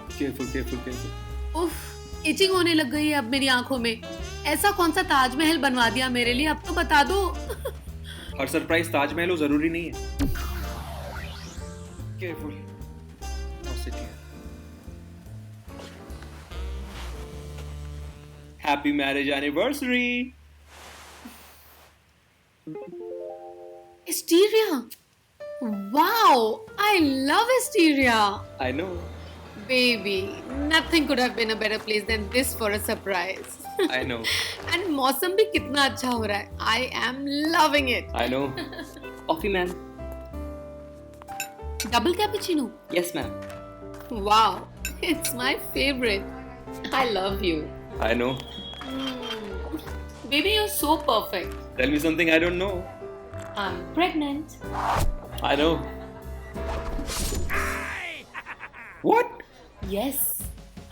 Careful careful careful. उफ, etching होने लग गई है अब मेरी आंखों में। ऐसा कौन सा ताजमहल बनवा दिया मेरे लिए, अब तो बता दो। हर सरप्राइज ताजमहल हो जरूरी नहीं है। Careful. Now sit here. Happy marriage anniversary. Asteria. Wow, I love Asteria. I know. Baby, nothing could have been a better place than this for a surprise. I know. And मौसम भी कितना अच्छा हो रहा है. I am loving it. I know. Coffee ma'am. Double cappuccino. Yes ma'am. Wow, it's my favorite. I love you. I know. Baby, you're so perfect. Tell me something I don't know. I'm pregnant. I know. What? Yes,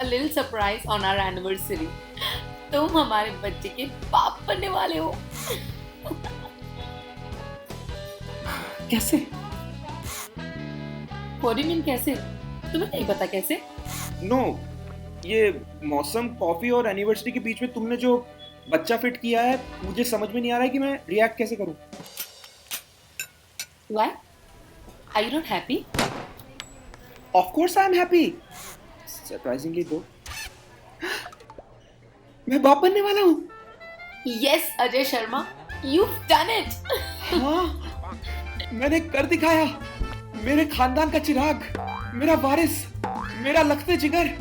a little surprise on our anniversary. तुम हमारे बच्चे के बाप बनने वाले हो. कैसे? What do you mean कैसे? तुम्हें नहीं पता कैसे? नो, ये मौसम, कॉफी और एनिवर्सरी के बीच में तुमने जो बच्चा फिट किया है, मुझे समझ में नहीं आ रहा है कि मैं रिएक्ट कैसे करूं। Why? Are you not happy? Of course I am happy. Surprisingly though, मैं बाप बनने वाला हूँ। Yes, Ajay Sharma, you've done it. हाँ, मैंने कर दिखाया। मेरे खानदान का चिराग, मेरा वारिस, मेरा लखते जिगर,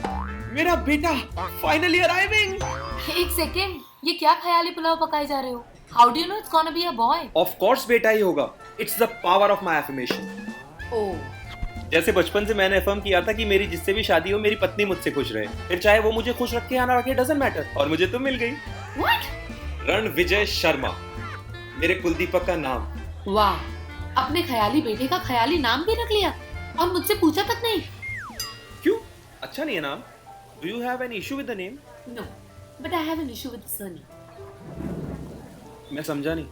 मेरा बेटा फाइनली अराइविंग। एक सेकेंड, ये क्या ख्याली पुलाव पकाए जा रहे हो? How do you know it's gonna be a boy? Of course बेटा ही होगा। It's the power of my affirmation. Oh, जैसे बचपन से मैंने अफर्म किया था कि मेरी जिससे भी शादी हो मेरी पत्नी मुझसे खुश रहे, फिर चाहे वो मुझे खुश रखे या ना रखे, डजंट मैटर। और मुझे तो मिल गई। what? रणविजय शर्मा, मेरे कुलदीपक का नाम। वाह, अपने ख्याली बेटे का ख्याली नाम भी रख लिया और मुझसे पूछा तक नहीं। क्यों? अच्छा नहीं है नाम? Do you have any issue with the name? No, but I have an issue with the surname. मैं समझा नहीं।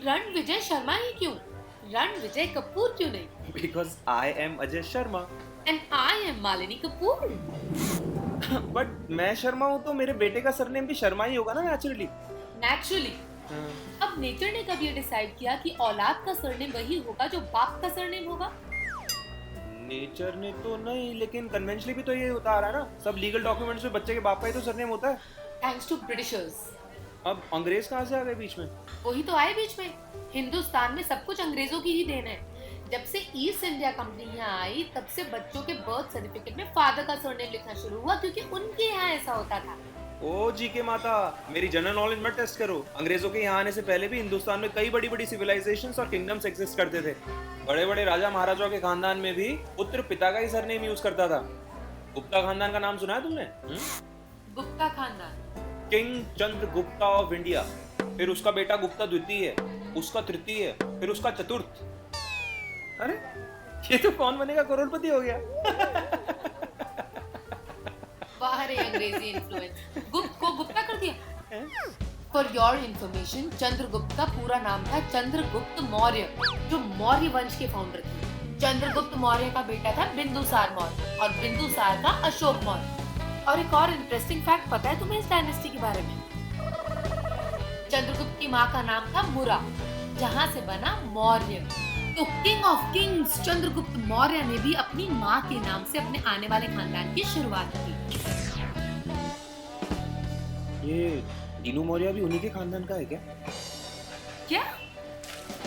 रणविजय शर्मा ही क्यों? रणविजय कपूर क्यों नहीं? Because I am Ajay Sharma. And I am Malini Kapoor. But मैं शर्मा हूँ तो मेरे बेटे का सरनेम भी शर्मा ही होगा ना, नेचुरली। Naturally. अब नेचर ने कब ये डिसाइड किया कि औलाद का सरनेम वही होगा जो बाप का सरनेम होगा? नेचर ने तो नहीं, लेकिन कन्वेंशनली भी तो ये होता आ रहा है ना। सब लीगल डॉक्यूमेंट्स में बच्चे के बाप का ही तो सरनेम होता है। Thanks to Britishers. अब अंग्रेज कहाँ से आ गए बीच में? वही तो आए बीच में। हिंदुस्तान में सब कुछ अंग्रेजों की ही देन है। जब से ईस्ट इंडिया कंपनी यहाँ आई तब से बच्चों के बर्थ सर्टिफिकेट में फादर का सरनेम लिखना शुरू हुआ, क्योंकि उनके यहाँ ऐसा होता था। ओ जी के माता, मेरी जनरल नॉलेज मत टेस्ट करो। अंग्रेजों के यहाँ आने से पहले भी हिंदुस्तान में कई बड़ी बड़ी सिविलाइजेशंस और किंगडम्स एग्जिस्ट करते थे। बड़े बड़े राजा महाराजाओं के खानदान में भी पुत्र पिता का ही सरनेम यूज करता था। गुप्ता खानदान का नाम सुना है तुमने? गुप्ता खानदान। किंग चंद्रगुप्ता ऑफ इंडिया, फिर उसका बेटा गुप्ता द्वितीय, उसका तृतीय, फिर उसका चतुर्थ। अरे ये तो कौन बनेगा करोड़पति हो गया। बाहर है अंग्रेजी इन्फ्लुएंस। गुप्त को गुप्ता कर दिया। फॉर योर इंफॉर्मेशन, चंद्रगुप्त का पूरा नाम था चंद्रगुप्त मौर्य, जो मौर्य वंश के फाउंडर थे। चंद्रगुप्त मौर्य का बेटा था बिंदुसार मौर्य और बिंदुसार का अशोक मौर्य। और एक और इंटरेस्टिंग फैक्ट पता है तुम्हें इस डायनेस्टी के बारे में? चंद्रगुप्त की माँ का नाम था मुरा, जहाँ से बना मौर्य। तो king of Kings Chandragupta Maurya ने भी अपनी माँ के नाम से अपने आने वाले खानदान की शुरुआत की। ये दीनू मौर्य भी उन्हीं के खानदान का है क्या? क्या?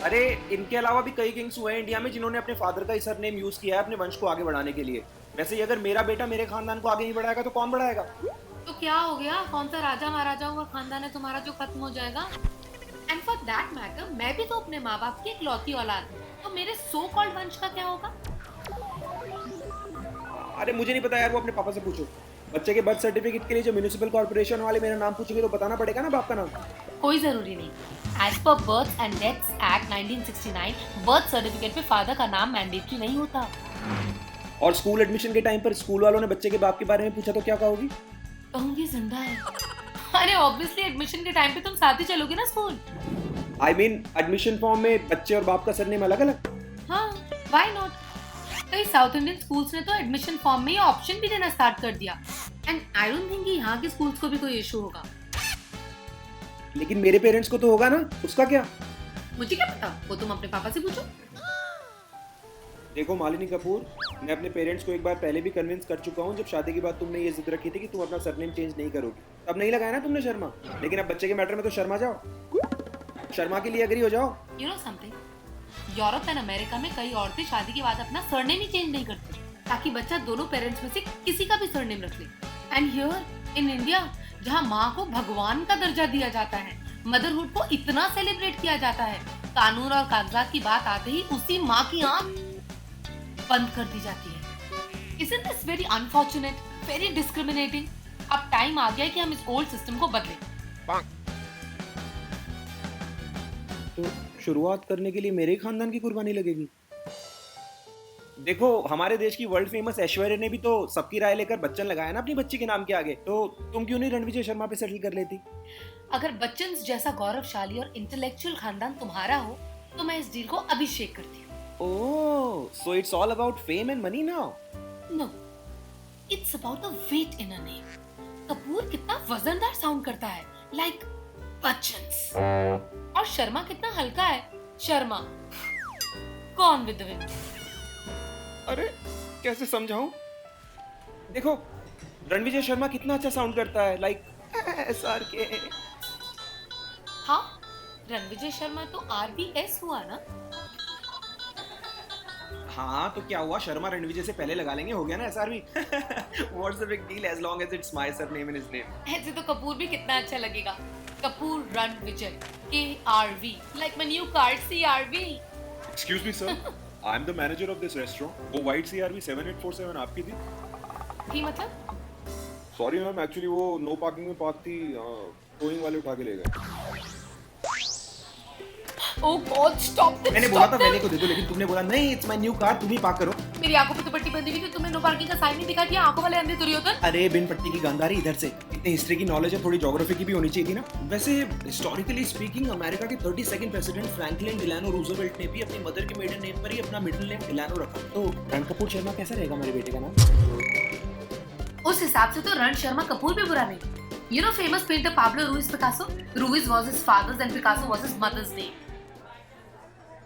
अरे इनके अलावा भी कई किंग्स हुए हैं इंडिया में जिन्होंने अपने फादर का ही सरनेम यूज किया है अपने वंश को आगे बढ़ाने के लिए। वैसे ही अगर मेरा बेटा मेरे खानदान को आगे नहीं बढ़ाएगा तो कौन बढ़ाएगा? तो क्या हो गया? कौन सा राजा महाराजाओं का खानदान है तुम्हारा जो खत्म हो जाएगा? एंड फॉर दैट मैटर, मैं भी तो अपने माँ बाप की इकलौती औलाद हूँ, तो मेरे सो कॉल्ड वंश का क्या होगा? अरे मुझे नहीं पता यार, वो अपने पापा से पूछो। बच्चे के बर्थ सर्टिफिकेट के लिए जो म्युनिसिपल कॉर्पोरेशन वाले मेरा नाम पूछेंगे तो बताना पड़ेगा ना बाप का नाम। कोई जरूरी नहीं। As per birth and deaths act 1969, birth certificate पे फादर का नाम मैंडेटरी नहीं होता। और स्कूल एडमिशन के टाइम पर स्कूल वालों ने बच्चे के बाप के बारे में पूछा तो क्या कहोगी? कहूंगी जिंदा है। अरे ऑब्वियसली एडमिशन के टाइम पे तुम साथ ही चलोगे ना school. I mean admission form में बच्चे और बाप का सरनेम अलग अलग। हाँ, व्हाई नॉट? कई साउथ इंडियन स्कूल्स ने तो एडमिशन फॉर्म में ये ऑप्शन भी देना स्टार्ट कर दिया एंड आई डोंट थिंक कि यहाँ के स्कूल्स को भी कोई इशू होगा। लेकिन मेरे पेरेंट्स को तो होगा ना, उसका क्या? मुझे क्या पता, वो तुम अपने पापा से पूछो। देखो मालिनी कपूर, मैं अपने पेरेंट्स को एक बार पहले भी कन्विंस कर चुका हूँ। जब शादी के बाद तुमने ये जिद रखी थी कि तुम अपना सरनेम चेंज नहीं करोगी, तब नहीं लगाया ना तुमने शर्मा। लेकिन अब बच्चे के मैटर में तो शर्मा जाओ, शर्मा के लिए एग्री हो जाओ। You know something, Europe and America में कई औरतें शादी के बाद अपना सरनेम ही चेंज नहीं करती ताकि बच्चा दोनों पेरेंट्स में से किसी का भी सरनेम रख ले। एंड हियर इन इंडिया, जहाँ माँ को भगवान का दर्जा दिया जाता है, मदरहुड को इतना सेलिब्रेट किया जाता है, कानून और कागजात की बात आते ही उसी माँ की आंख बंद कर दी जाती है। Isn't this very unfortunate, very discriminating? अब टाइम आ गया है कि हम इस ओल्ड सिस्टम को बदलें। तो शुरुआत करने के लिए मेरे ही खानदान की कुर्बानी लगेगी। देखो हमारे देश की वर्ल्ड फेमस ऐश्वर्या ने भी तो सबकी राय लेकर बच्चन लगाया ना अपनी बच्ची के नाम के आगे, तो तुम क्यों नहीं रणविजय शर्मा पे सेटल कर लेती? अगर बच्चन जैसा गौरवशाली और इंटेलेक्चुअल खानदान तुम्हारा हो तो मैं इस डील को अभिषेक करती हूँ। Oh, so it's all about fame and money now? No, it's about the weight in a name. Kapoor कितना वजनदार साउंड करता है, like बच्चन। और शर्मा कितना हल्का है, Sharma. Gone with the wind. अरे कैसे समझाऊं? देखो रणविजय शर्मा कितना अच्छा साउंड करता है, like SRK। हाँ, रणविजय शर्मा तो RBS हुआ ना? हाँ तो क्या हुआ, शर्मा रणविजय से पहले लगा लेंगे, हो गया ना SRV। What's the big deal as long as it's my surname and his name? ऐसे तो कपूर भी कितना अच्छा लगेगा, Kapoor Ranvijay, KRV, like my new card CRV। Excuse me sir, I'm the manager of this restaurant. वो white CRV 7847 आपकी थी? की मतलब? Sorry मैम, एक्चुअली वो नो पार्किंग में पार्क थी, टोइंग वाले उठा के ले गए। Oh God, stop them! मैंने बोला था पहले को दे दो, लेकिन तुमने बोला नहीं, it's my new car, तुम ही पार्क करो। मेरी आंखों पे तो पट्टी बंधी हुई थी, तुमने नो पार्किंग का साइन नहीं दिखा दिया, आंखों वाले अंधे दुर्योधन। अरे बिन पट्टी की गांधारी इधर से, इतनी हिस्ट्री की नॉलेज है, थोड़ी ज्योग्राफी की भी होनी चाहिए थी ना। वैसे हिस्टोरिकली स्पीकिंग अमेरिका के 32nd president Franklin Delano Roosevelt ने भी अपनी मदर के मेडन नेम पर ही अपना मिडिल नेम डिलानो रखा। तो रण कपूर शर्मा कैसा रहेगा मेरे बेटे का नाम? उस हिसाब से तो रण शर्मा कपूर भी बुरा नहीं। You know famous painter Pablo Ruiz Picasso? Ruiz was his father's and Picasso was his mother's name.